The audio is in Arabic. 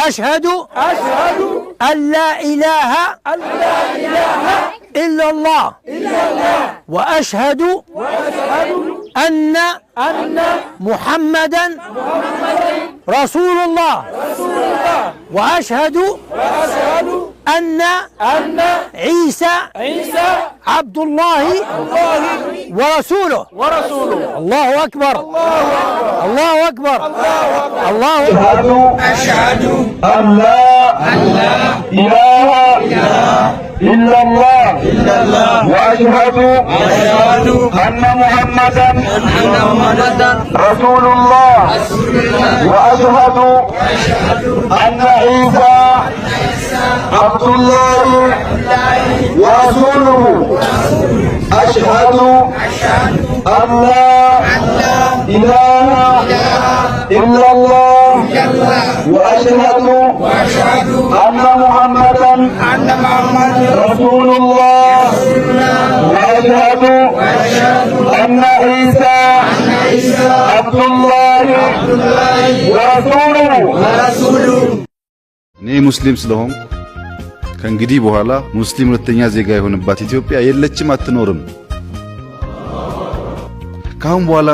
أشهد أن لا إله إلا الله وأشهد أن محمدا رسول الله وأشهد أن عيسى عبد الله ورسوله الله أكبر الله أكبر الله أشهد أن لا إله إلا الله وأشهد أن محمدا رسول الله وأشهد أن عيسى عبد الله ورسوله أشهد أن لا إله إلا الله وأشهد أن محمدا رسول الله وأشهد أن عيسى عبد الله ورسوله እኔ ሙስሊም ስለሆንኩ ከእንግዲህ በኋላ ሙስሊም ሁለተኛ ዜጋ የሆነባት ኢትዮጵያ የለችም፣ አትኖርም። ካሁን በኋላ